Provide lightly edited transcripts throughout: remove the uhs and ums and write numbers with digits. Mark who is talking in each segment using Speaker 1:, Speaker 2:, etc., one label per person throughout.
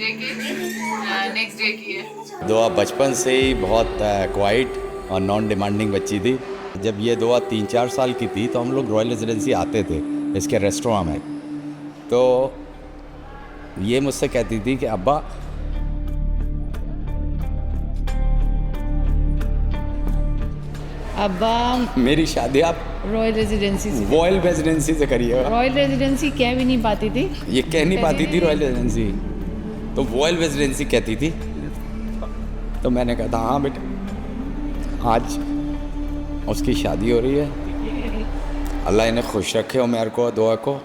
Speaker 1: Day के next day की है।
Speaker 2: दुआ बचपन से ही बहुत क्वाइट और नॉन डिमांडिंग बच्ची थी। जब ये दुआ 3-4 साल की थी तो हम लोग रॉयल रेजिडेंसी आते थे इसके रेस्टोरेंट में, तो ये मुझसे कहती थी कि अब्बा मेरी शादी आप
Speaker 1: रॉयल रेजिडेंसी से
Speaker 2: करिएगा।
Speaker 1: रॉयल रेजिडेंसी कह भी नहीं पाती थी,
Speaker 2: ये कह नहीं पाती थी रॉयल रेजिडेंसी, तो रॉयल रेजिडेंसी कहती थी। तो मैंने कहा था हाँ बेटा, आज उसकी शादी हो रही है, अल्लाह इन्हें खुश रखे उमर को, दुआ को।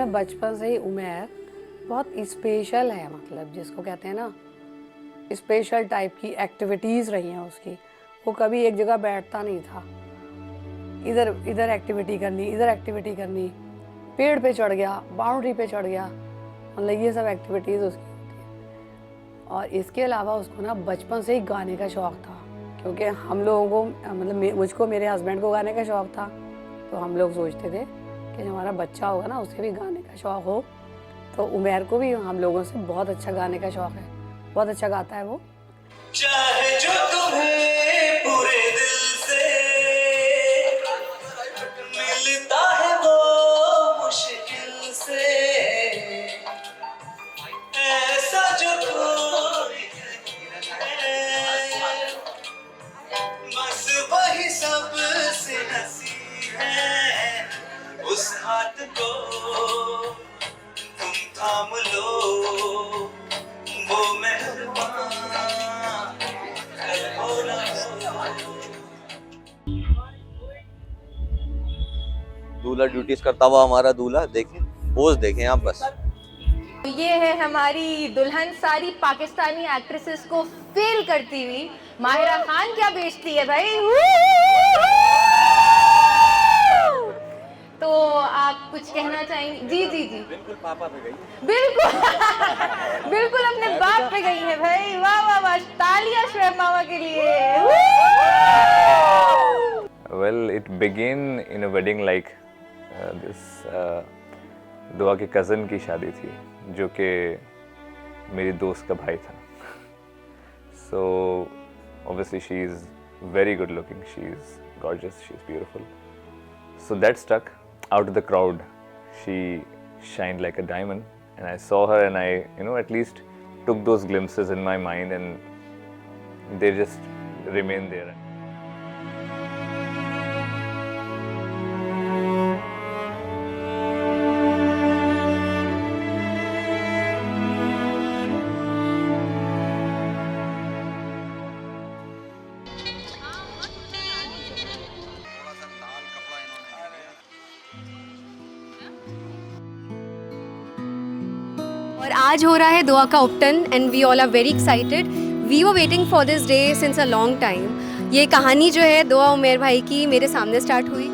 Speaker 3: बचपन से ही उमर बहुत स्पेशल है, मतलब जिसको कहते हैं ना स्पेशल टाइप की एक्टिविटीज़ रही हैं उसकी। वो कभी एक जगह बैठता नहीं था, इधर इधर एक्टिविटी करनी, इधर एक्टिविटी करनी, पेड़ पे चढ़ गया, बाउंड्री पे चढ़ गया, मतलब ये सब एक्टिविटीज़ उसकी होती है। और इसके अलावा उसको ना बचपन से ही गाने का शौक़ था, क्योंकि हम लोगों को मतलब मुझको मेरे हस्बैंड को गाने का शौक़ था, तो हम लोग सोचते थे कि जो हमारा बच्चा होगा ना उसे भी गाने का शौक़ हो। तो उमर को भी हम लोगों से बहुत अच्छा गाने का शौक़ है, बहुत अच्छा गाता है वो।
Speaker 4: चाहे जो तुम्हें पूरे दिल से मिलता है वो मुश्किल से, ऐसा जो कोई है बस वही सबसे नसीब है। उस हाथ को तुम थाम लो, वो मेहरबान हो ना हो।
Speaker 5: दूल्हा ड्यूटीज करता हुआ हमारा दूल्हा, देखें पोज देखें आप बस।
Speaker 6: ये है हमारी दुल्हन, सारी पाकिस्तानी एक्ट्रेसेस को फेल करती हुई माहिरा खान क्या बेचती है भाई। तो आप कुछ कहना चाहेंगे? जी जी जी,
Speaker 5: बिल्कुल पापा पे गई,
Speaker 6: बिल्कुल बिल्कुल अपने बाप पे गई है भाई। वाह वाह वाह, तालियां शोएब मामा के लिए।
Speaker 7: Well, it began in a wedding like this. दुआ के कज़न की शादी थी जो कि मेरी दोस्त का भाई था। So obviously she is very good looking, she is gorgeous, she is beautiful. So that stuck. Out of the crowd, she shined like a diamond, and I saw her, and I, at least took those glimpses in my mind, and they just remain there.
Speaker 8: और आज हो रहा है दुआ का उपटन and we all are very excited. We were waiting for this day since a long time. ये कहानी जो है दुआ उमर भाई की मेरे सामने स्टार्ट हुई।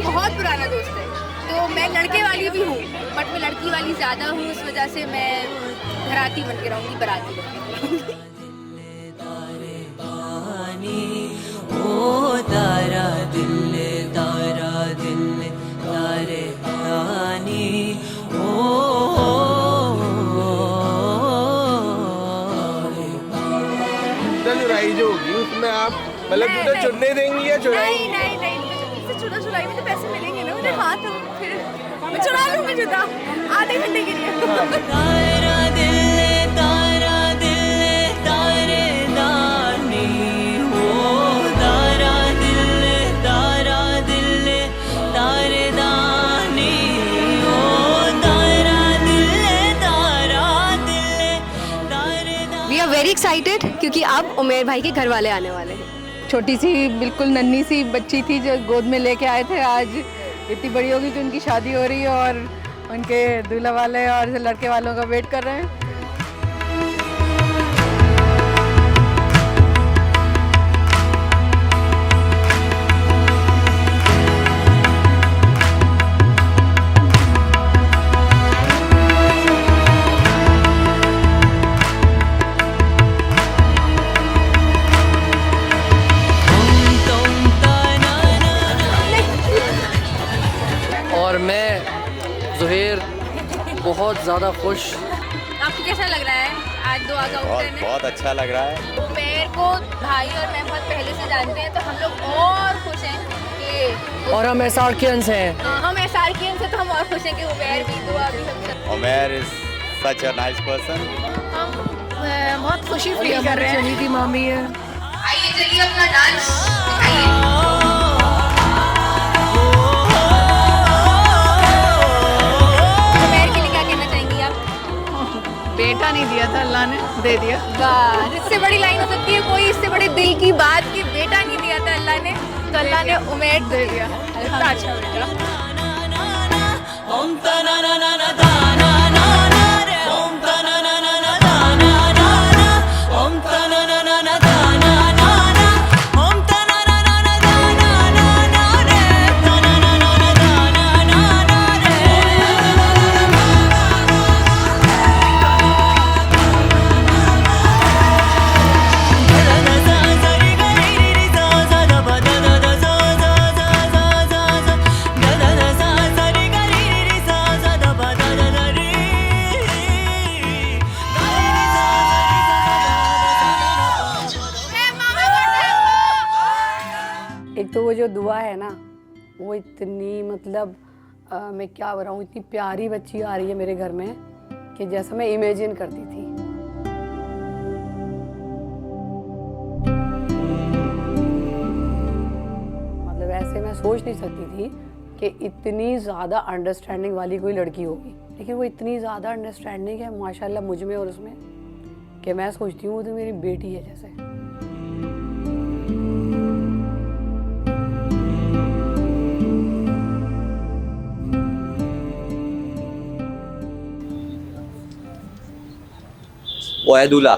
Speaker 8: बहुत पुराना दोस्त है, तो मैं लड़के वाली भी हूँ बट मैं लड़की वाली ज़्यादा हूँ, उस वजह से मैं घराती बन के रहूँगी, बराती बन के रहूँगी।
Speaker 9: जो होगी उसमें आप मतलब चुनने देंगी या चुराएंगी?
Speaker 8: नहीं, चुनाई में तो पैसे मिलेंगे ना, हाथ फिर चुरा लूंगी जूता आधे घंटे के लिए।
Speaker 4: तारा दिल तारेदानी हो, तारा दिल तारेदानी हो,
Speaker 8: वी आर वेरी एक्साइटेड क्योंकि अब उमेर भाई के घर वाले आने वाले हैं।
Speaker 1: छोटी सी बिल्कुल नन्ही सी बच्ची थी जो गोद में लेके आए थे, आज इतनी बड़ी होगी कि उनकी शादी हो रही है और उनके दूल्हा वाले और लड़के वालों का वेट कर रहे हैं।
Speaker 10: और मैं ज़ुहैर बहुत ज़्यादा खुश।
Speaker 6: आपको कैसा लग रहा है आज दुआ का ऑप्शन है?
Speaker 2: बहुत अच्छा लग रहा है।
Speaker 6: उमेर को भाई और मैं बहुत पहले से जानते हैं, तो हम लोग और खुश हैं कि
Speaker 10: और हम SRKians हैं।
Speaker 6: हम SRKians से तो हम और खुश हैं कि उमेर भी दुआ भी सब।
Speaker 2: Umer is such a nice person.
Speaker 6: हम बहुत खुशी फील कर रहे हैं।
Speaker 10: चली थी मामी है।
Speaker 6: आइए चलिए अपना डांस दिखाइए।
Speaker 1: बेटा नहीं दिया था अल्लाह ने, दे दिया।
Speaker 6: बस इससे बड़ी लाइन हो सकती है कोई, इससे बड़ी दिल की बात कि बेटा नहीं दिया था अल्लाह ने, तो अल्लाह ने उमेर दे दिया। इतना अच्छा बेटा।
Speaker 3: एक तो वो जो दुआ है ना, वो इतनी मतलब मैं क्या बताऊँ, इतनी प्यारी बच्ची आ रही है मेरे घर में कि जैसा मैं इमेजिन करती थी। मतलब ऐसे मैं सोच नहीं सकती थी कि इतनी ज़्यादा अंडरस्टैंडिंग वाली कोई लड़की होगी, लेकिन वो इतनी ज़्यादा अंडरस्टैंडिंग है माशाल्लाह मुझ में और उसमें कि मैं सोचती हूँ वो तो मेरी बेटी है जैसे।
Speaker 5: वो है दूल्हा।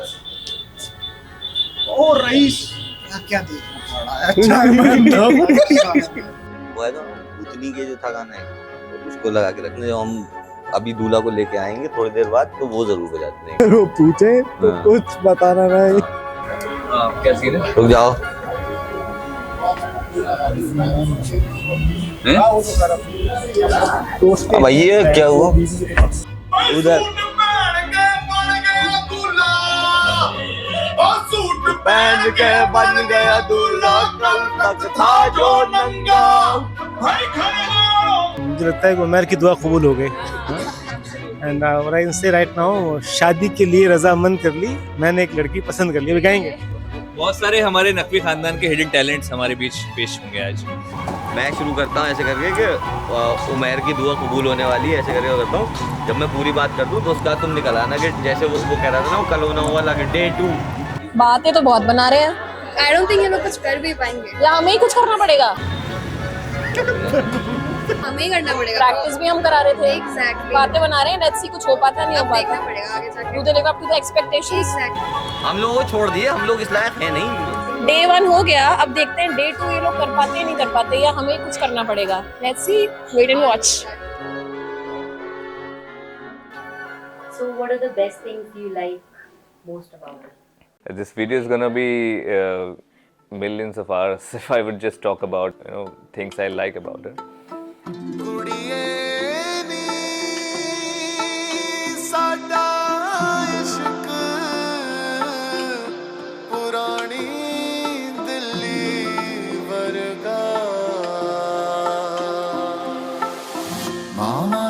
Speaker 11: ओ रईस क्या
Speaker 5: वो है ना उतनी के जो था गाना है, उसको लगा के रखने। जो हम अभी दूल्हा को लेके आएंगे थोड़ी देर बाद, तो वो जरूर बजाते हैं।
Speaker 11: वो पूछे तो कुछ बताना नहीं।
Speaker 5: क्या सीन है? रुक जाओ। अब ये क्या हुआ उधर? पहन के बन गया दूल्हा, कल तक था जो नंगा।
Speaker 11: मुझे लगता है कि उमर की दुआ कबूल हो गई। एंड इनसे राइट नाउ शादी के लिए रजामंद कर ली, मैंने एक लड़की पसंद कर ली। अभी गाएंगे।
Speaker 7: बहुत सारे हमारे नकवी खानदान के हिडन टैलेंट्स हमारे बीच पेश होंगे आज।
Speaker 5: मैं शुरू करता हूँ ऐसे करके कि उमर की दुआ कबूल होने वाली है, ऐसे करके करता हूँ। जब मैं पूरी बात कर दूँ तो उसका तुम निकल आना कि जैसे वो कह रहा था ना, वो कल होना वाला कि Day 2।
Speaker 6: बातें तो बहुत बना रहे हैं।
Speaker 8: आई डोंट थिंक ये लोग कुछ कर भी पाएंगे।
Speaker 6: या हमें ही कुछ करना पड़ेगा।
Speaker 8: हमें ही करना पड़ेगा।
Speaker 6: प्रैक्टिस भी हम करा रहे थे।
Speaker 8: एग्जैक्टली।
Speaker 6: बातें बना रहे हैं, लेट्स सी कुछ हो पाता नहीं हो पाता।
Speaker 8: देखना पड़ेगा आगे जाके।
Speaker 6: Do they live up to the expectations?
Speaker 5: हम लोगों को छोड़ दिए, हम लोग इस लायक है नहीं।
Speaker 6: Day 1 हो गया, अब देखते हैं Day 2 ये लोग कर पाते हैं नहीं कर पाते, या हमें कुछ करना पड़ेगा। Let's see, wait and watch.
Speaker 12: So what are the best things you like most about it?
Speaker 7: This video is gonna be millions of hours if I would just talk about things I like about it.
Speaker 4: मामा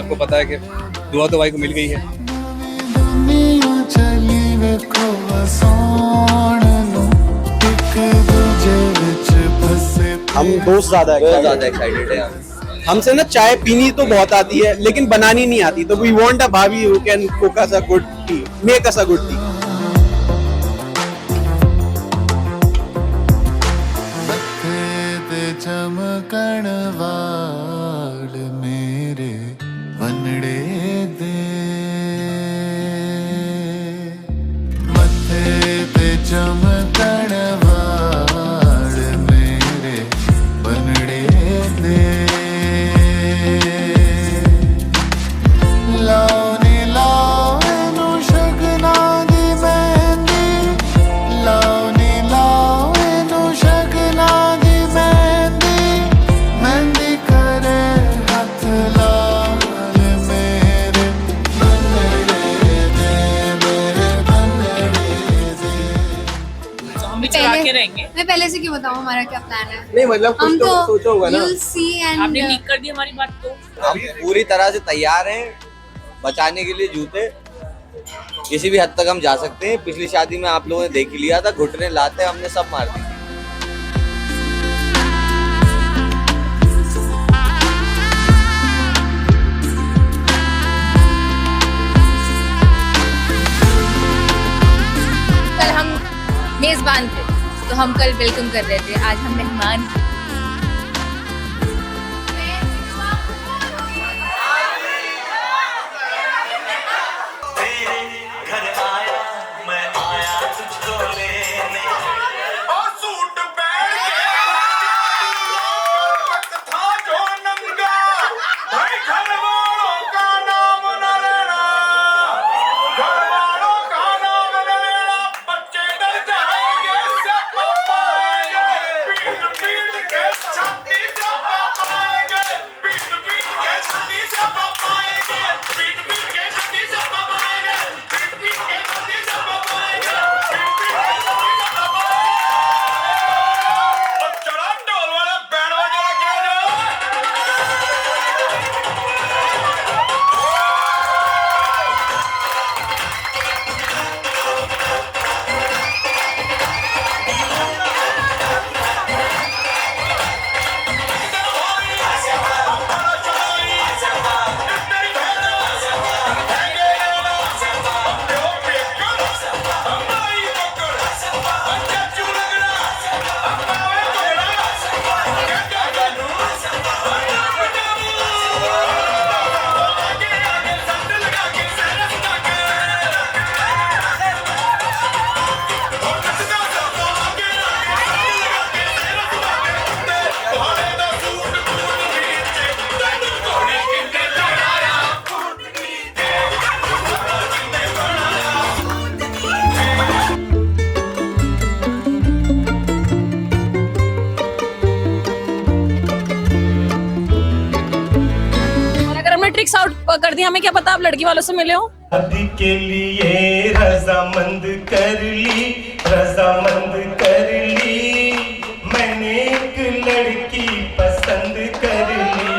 Speaker 13: सबको पता है कि दुआ तो भाई को मिल गई है।
Speaker 9: हम दोस्त ज्यादा
Speaker 5: एक्साइटेड है।
Speaker 9: हमसे ना चाय पीनी तो बहुत आती है लेकिन बनानी नहीं आती, तो वी वांट अ भाभी who can cook us a good tea, make us a good tea.
Speaker 14: चमकण वाल मेरे वनड़े दे, मथे पे चमकण वाल मेरे वनड़े दे, लाओनी लाओ शगना दी मेहंदी, लाओनी लाओ शगना दी मेहंदी, मेहंदी करे हाथ लाल मेरे बनड़े दे, मेरे बनड़े दे।
Speaker 15: हम भी चला के रहेंगे।
Speaker 8: मैं पहले से क्यों बताऊं हमारा क्या प्लान है?
Speaker 9: नहीं मतलब
Speaker 8: हम
Speaker 9: कुछ तो सोचा होगा ना।
Speaker 8: you'll see and
Speaker 15: आपने लीक कर दी हमारी बात तो।
Speaker 5: हम पूरी तरह से तैयार हैं बचाने के लिए जूते, किसी भी हद तक हम जा सकते हैं। पिछली शादी में आप लोगों ने देख ही लिया था, घुटने लाते हमने सब मार दी।
Speaker 6: कल हम मेजबान थे तो हम कल वेलकम कर रहे थे, आज हम मेहमान हैं।
Speaker 15: ट्रिक्स आउट कर दिया, हमें क्या पता आप लड़की वालों से मिले हो।
Speaker 11: शादी के लिए रजामंद कर ली, रजामंद कर ली, मैंने एक लड़की पसंद कर ली।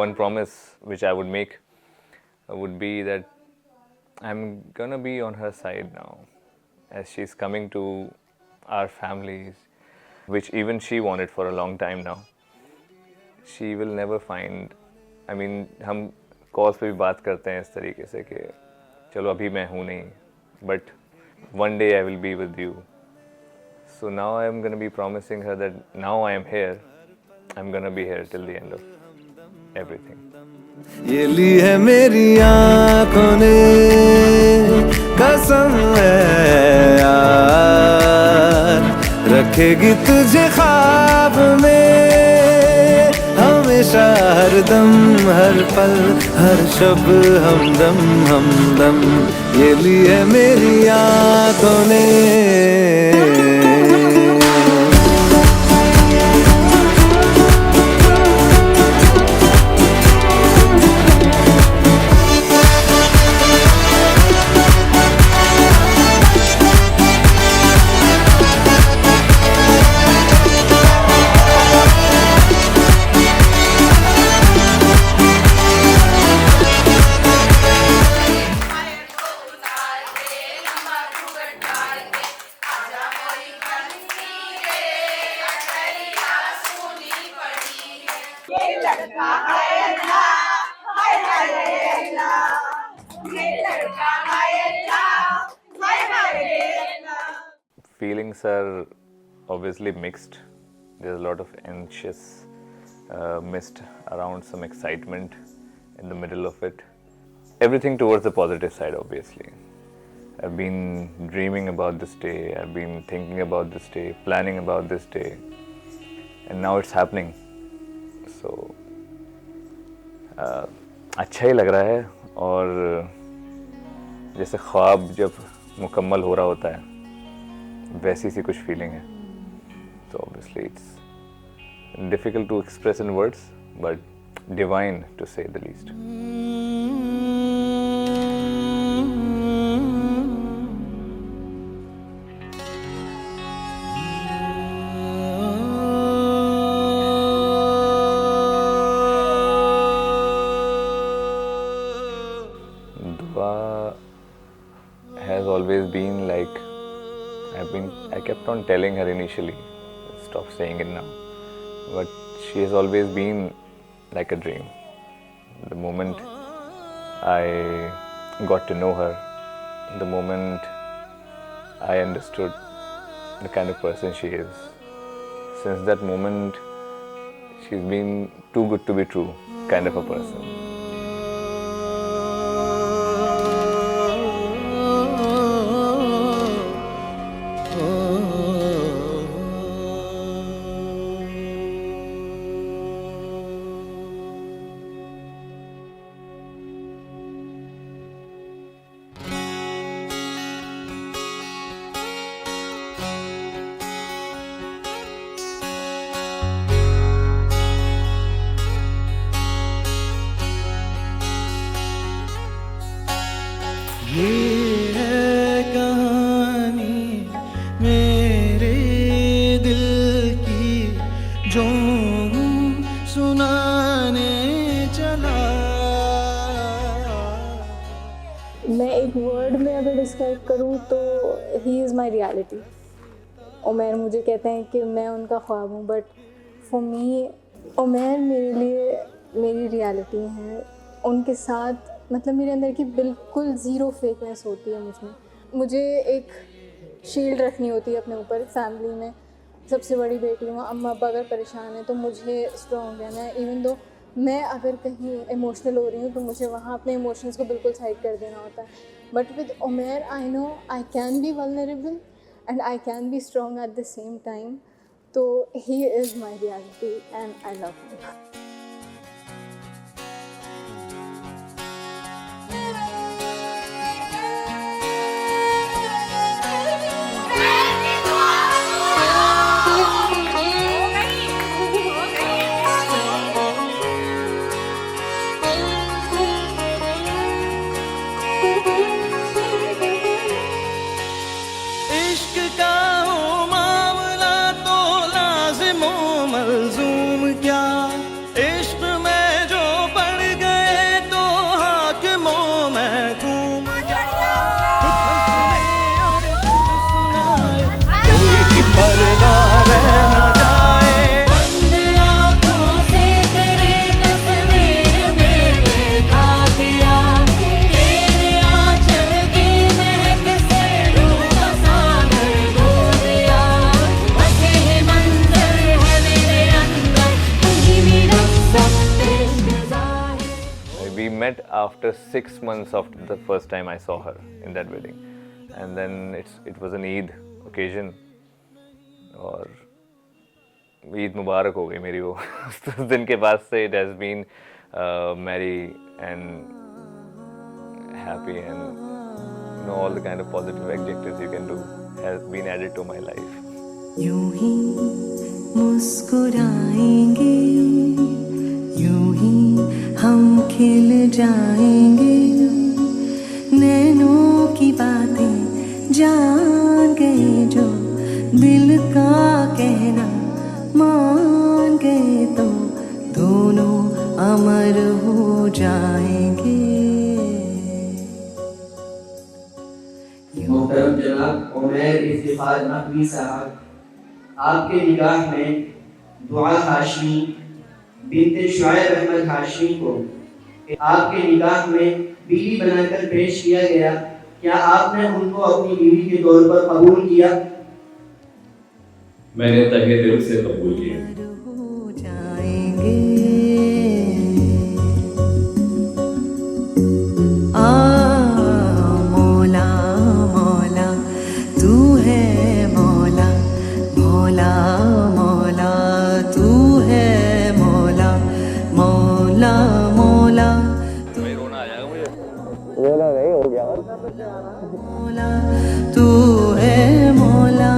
Speaker 7: One promise which I would make would be that I'm gonna be on her side now, as she's coming to our families, which even she wanted for a long time now. She will never find, I mean, हम calls पे भी बात करते हैं इस तरीके से कि चलो अभी मैं हूँ नहीं, but one day I will be with you. So now I am going to be promising her that now I am here, I'm going to be here till the end of everything.
Speaker 14: ये ली है मेरी आँखों ने कसम है यार, रखेगी तुझे ख्वाब में हमेशा, हर दम हर पल हर शब हमदम हमदम, ये ली है मेरी आँखों ने।
Speaker 7: Feelings are obviously mixed. There's a lot of anxious, mist around, some excitement in the middle of it. Everything towards the positive side, obviously. I've been dreaming about this day, I've been thinking about this day, planning about this day, and now it's happening. So, अच्छा ही लग रहा है, और जैसे ख्वाब जब मुकम्मल हो रहा होता है वैसी सी कुछ फीलिंग है. So obviously it's difficult to express in words, but divine to say the least. Dua has always been like, I kept on telling her initially, stop saying it now, but she has always been like a dream. The moment I got to know her, the moment I understood the kind of person she is, since that moment she's been too good to be true kind of a person.
Speaker 14: ये है कहानी मेरे दिल की जो सुनाने चला.
Speaker 16: मैं एक वर्ड में अगर डिस्क्राइब करूँ तो he is my reality. Umair मुझे कहते हैं कि मैं उनका ख्वाब हूँ, बट फॉर मी उमैर मेरे लिए मेरी रियलिटी है. उनके साथ मतलब मेरे अंदर की बिल्कुल ज़ीरो फेकनेस होती है मुझमें. मुझे एक शील्ड रखनी होती है अपने ऊपर. फैमिली में सबसे बड़ी बेटी हूँ, अम्मा अब्बा अगर परेशान है तो मुझे स्ट्रॉन्ग रहना है. इवन दो मैं अगर कहीं इमोशनल हो रही हूँ तो मुझे वहाँ अपने इमोशंस को बिल्कुल साइड कर देना होता है. But with Umair I know I can be vulnerable and I can be strong at the same time. तो he is my reality and I love him.
Speaker 7: Met after 6 months after the first time I saw her in that wedding, and then it was an Eid occasion, और ईद मुबारक हो गई मेरी वो. उस दिन के बाद से it has been merry and happy and all the kind of positive adjectives you can do has been added to my life.
Speaker 4: यूं ही मुस्कुराएंगे, यूं ही हम खिल जाएंगे, नैनों की बातें जान गए जो दिल का कहना मान गए तो दोनों अमर हो जाएंगे.
Speaker 17: मोहतरम जनाब उमैर इफ्तिखार नकवी साहब, आपके निगाह में दुआ हाशमी बिनते शायर अहमद हाशमी को आपके निकाह में बीवी बनाकर पेश किया गया, क्या आपने उनको अपनी बीवी के तौर पर कबूल किया?
Speaker 18: मैंने तहे दिल से कबूल किया।
Speaker 4: मौला मौला तू है मौला, मौला मौला तू है मौला, मौला मौला मौला तू है मौला।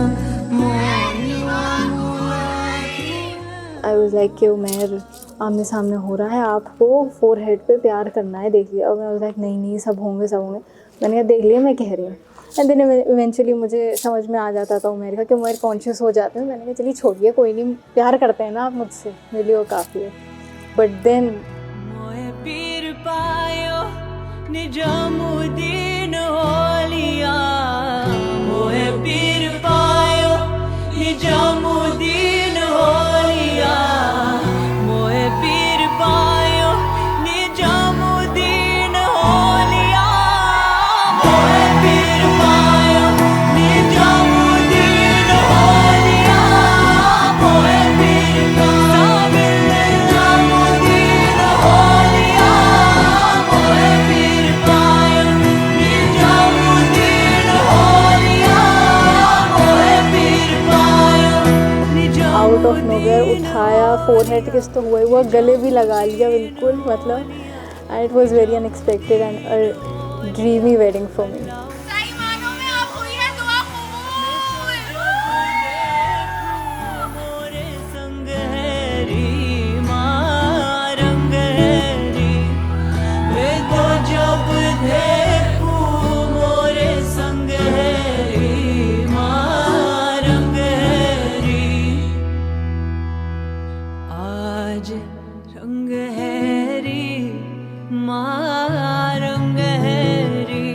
Speaker 16: आई वॉज लाइक कि उमैर आमने सामने हो रहा है, आपको फोरहेड पे प्यार करना है, देख लिया। और मैं लाइक नहीं सब होंगे सब होंगे। मैंने कहा देख लिया, मैं कह रही हूँ। एंड देन इवेंचुअली मुझे समझ में आ जाता था उमैर का कि उमैर कॉन्शियस हो जाते हैं। मैंने कहा चलिए छोड़िए, कोई नहीं, प्यार करते हैं ना आप मुझसे, मेरे लिए वो काफ़ी है। बट देन
Speaker 4: पीर पायो निजामुद्दीन होलिया, मोहे पीर पायो निजामुद्दीन होलिया, मोहे पीर पायो निजामुद्दीन होलिया, मोहे पीर पायो निजामुद्दीन होलिया, मोहे पीर पायो निजामुद्दीन होलिया, मोहे पीर पायो निजामुद्दीन होलिया, मोहे पीर पायो।
Speaker 16: आउट ऑफ नोवेयर उठाया, फोरहेड किस तो हुआ गले भी लगा लिया बिल्कुल, मतलब and it was very unexpected and a dreamy wedding for me.
Speaker 4: आज रंग है री माँ रंग है री,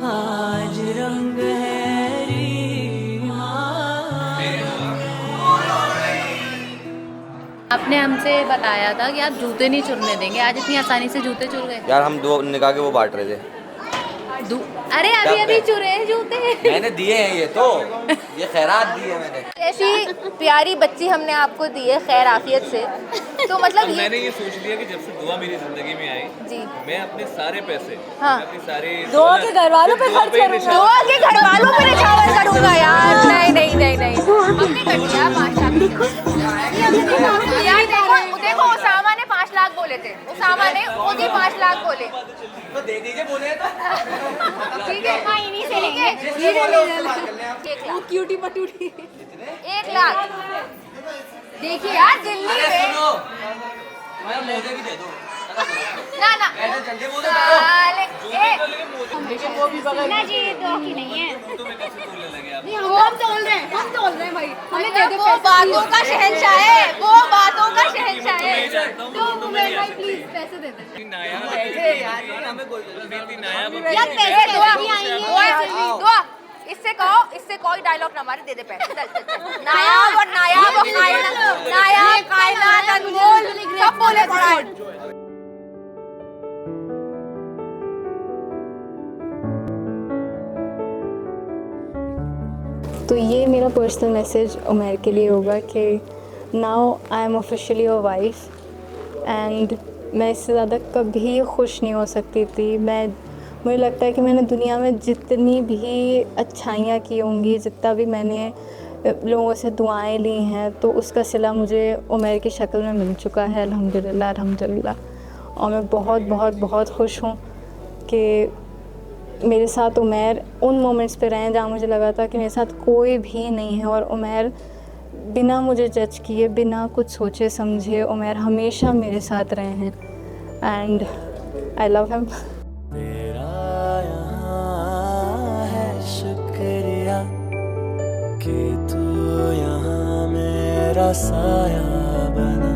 Speaker 4: आज रंग है री माँ।
Speaker 6: आपने हमसे बताया था कि आप जूते नहीं चुरने देंगे, आज इतनी आसानी से जूते चुर गए।
Speaker 5: यार हम दो निकाह के वो बांट रहे थे।
Speaker 6: अरे अभी अभी चुरे हैं जूते।
Speaker 5: मैंने दिए हैं ये खैरात दी है मैंने।
Speaker 6: ऐसी प्यारी बच्ची हमने आपको दी है खैर आफियत से, तो मतलब
Speaker 7: मैंने ये सोच लिया कि जब से दुआ मेरी जिंदगी में आई
Speaker 6: जी,
Speaker 7: मैं अपने सारे पैसे,
Speaker 6: हाँ,
Speaker 7: अपनी सारी
Speaker 6: दुआ के घर वालों पे खर्च करूंगा, दुआ के घर वालों पे निछावर करूंगा यार। नहीं नहीं नहीं नहीं, हमने कर दिया 5 लाख। देखो उसामा ने 5 लाख बोले थे, उसामा ने खुद ही 5 लाख बोले,
Speaker 5: तो दे दीजिए बोले तो
Speaker 6: ठीक है, हाँ इन्हीं से लेंगे। वो क्यूटी पटूटी 1 लाख। देखिए यार दिल्ली में
Speaker 5: मोजे भी दे दो
Speaker 6: ना ना
Speaker 5: जल्दी बोल
Speaker 6: ना जी, दो की नहीं है, हम तोल रहे हैं भाई, हमें दे दो। वो बातों का शहंशाह है, वो बातों का शहंशाह है। तो उमैर भाई प्लीज पैसे दे दे यार, पैसे दुआ इससे कहो डायलॉग ना मारे, दे दे पैसे। नायाब और नायाब और नायाब कायनात अनमोल सब बोले पड़ा है।
Speaker 16: तो ये मेरा पर्सनल मैसेज उमैर के लिए होगा कि now I am officially a wife and मैं इससे ज़्यादा कभी खुश नहीं हो सकती थी। मुझे लगता है कि मैंने दुनिया में जितनी भी अच्छाइयाँ की होंगी, जितना भी मैंने लोगों से दुआएं ली हैं, तो उसका सिला मुझे उमैर की शक्ल में मिल चुका है, अल्हम्दुलिल्लाह अल्हम्दुलिल्लाह। और मैं बहुत बहुत बहुत खुश हूँ कि मेरे साथ उमैर उन मोमेंट्स पे रहे जहाँ मुझे लगा था कि मेरे साथ कोई भी नहीं है, और उमैर बिना मुझे जज किए, बिना कुछ सोचे समझे, उमैर हमेशा मेरे साथ रहे हैं एंड आई लव हिम।
Speaker 4: शुक्रिया कि तू यहाँ मेरा साया बना।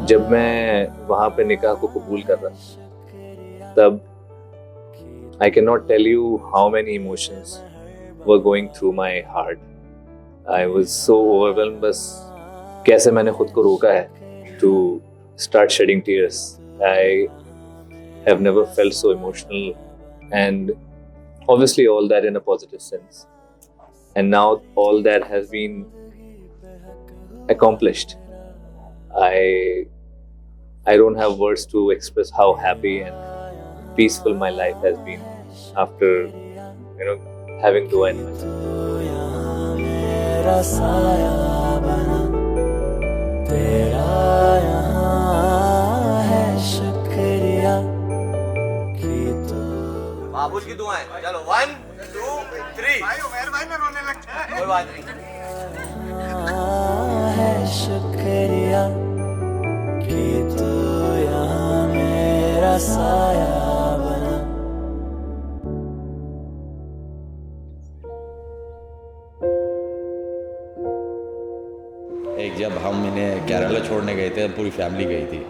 Speaker 7: जब मैं वहाँ पे निकाह को कबूल कर रहा तब I cannot tell you how many emotions were going through my heart. I was so overwhelmed, बस कैसे मैंने खुद को रोका है to start shedding tears. I have never felt so emotional, and obviously all that in a positive sense. And now all that has been accomplished. I don't have words to express how happy and peaceful my life has been after, you know, having Dua in my life.
Speaker 4: मेरा साया बना तेरा यहाँ है शुक्रिया कि तू
Speaker 5: बाबूल की दुआएं। चलो 1 2 3 भाई उमर भाई ना रोने लगता है। कोई बात नहीं।
Speaker 4: है शुक्रिया कि तू यहाँ मेरा साया बना।
Speaker 2: एक जब हम इन्हें केरला छोड़ने गए थे, पूरी फैमिली गई थी,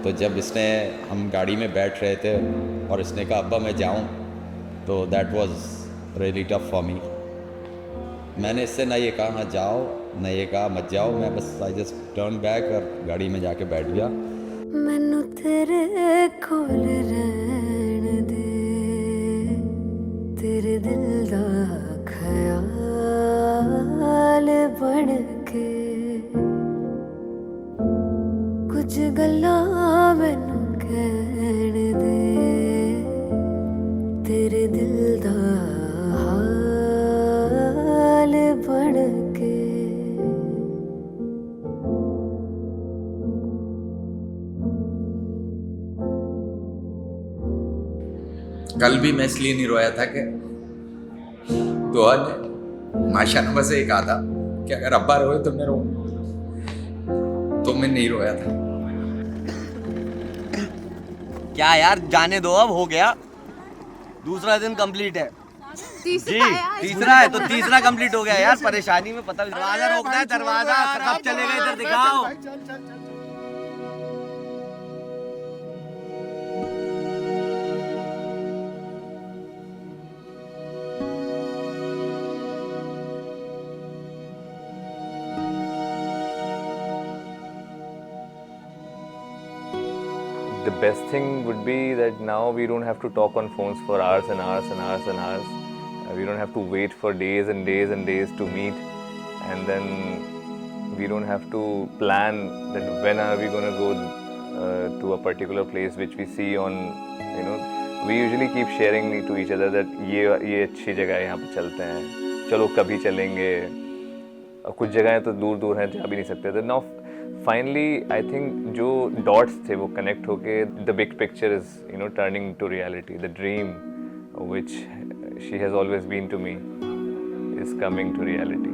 Speaker 2: तो जब इसने हम गाड़ी में बैठ रहे थे और इसने कहा अब्बा मैं जाऊं, तो that was really tough for me. मैंने इससे ना ये कहा हाँ जाओ, ना ये कहा मत जाओ, मैं बस आई जस्ट टर्न बैक और गाड़ी में जाके बैठ गया।
Speaker 4: मैनू तेरे कोल रहन दे, तेरे दिल दा ख्याल बन के कुछ गल्लां मैनू कहन दे, तेरे दिल दा हाल बन के।
Speaker 2: कल भी मैं इसलिए नहीं रोया था कि दुआ ने माशाअल्लाह से एक कहा था कि अगर अब्बा रोए तो मैं रोऊं, तो मैं नहीं रोया था।
Speaker 5: क्या यार जाने दो, अब हो गया, दूसरा दिन कंप्लीट है जी, तीसरा है तो तीसरा कंप्लीट हो गया यार। परेशानी में पता दरवाजा रोकना है, दरवाजा कब चलेगा इधर दिखाओ।
Speaker 7: The best thing would be that now we don't have to talk on phones for hours and hours and hours and hours. We don't have to wait for days and days and days to meet, and then we don't have to plan that when are we going to go to a particular place which we see on, you know, we usually keep sharing to each other that ये अच्छी जगह है, यहाँ पे चलते हैं, चलो कभी चलेंगे। कुछ जगहें तो दूर दूर हैं, जा भी नहीं सकते थे। Now finally I think जो dots थे वो connect होके the big picture is, you know, turning to reality. The dream which she has always been to me is coming to reality.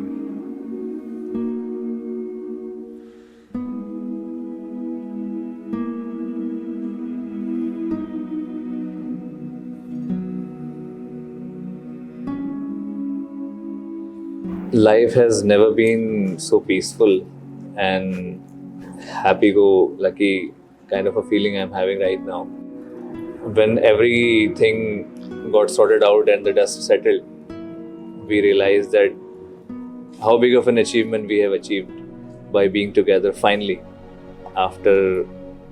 Speaker 7: Life has never been so peaceful and happy-go-lucky kind of a feeling I'm having right now. When everything got sorted out and the dust settled, we realized that how big of an achievement we have achieved by being together finally, after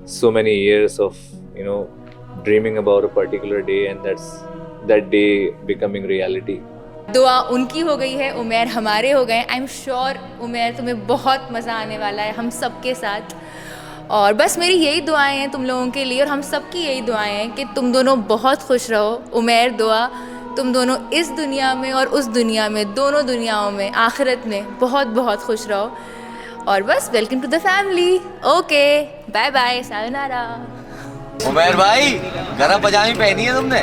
Speaker 7: so many years of, you know, dreaming about a particular day, and that day becoming reality.
Speaker 6: दुआ उनकी हो गई है, उमैर हमारे हो गए। I am sure Umair तुम्हें बहुत मज़ा आने वाला है हम सब के साथ। और बस मेरी यही दुआएं हैं तुम लोगों के लिए, और हम सब की यही दुआएं हैं कि तुम दोनों बहुत खुश रहो। उमैर दुआ तुम दोनों इस दुनिया में और उस दुनिया में, दोनों दुनियाओं में, आखिरत में बहुत बहुत खुश रहो। और बस welcome to the family. Okay bye bye, सायोनारा।
Speaker 5: उमैर भाई गरम पजामी पहनी है तुमने?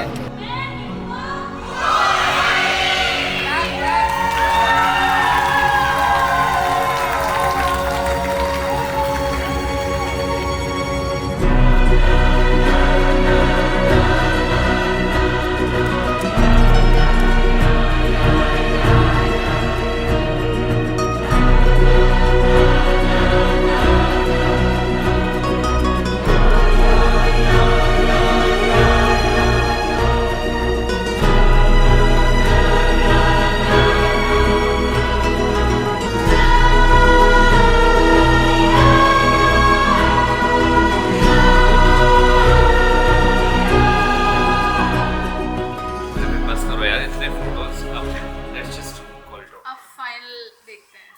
Speaker 19: Just called off.
Speaker 1: अब फाइनल देखते हैं।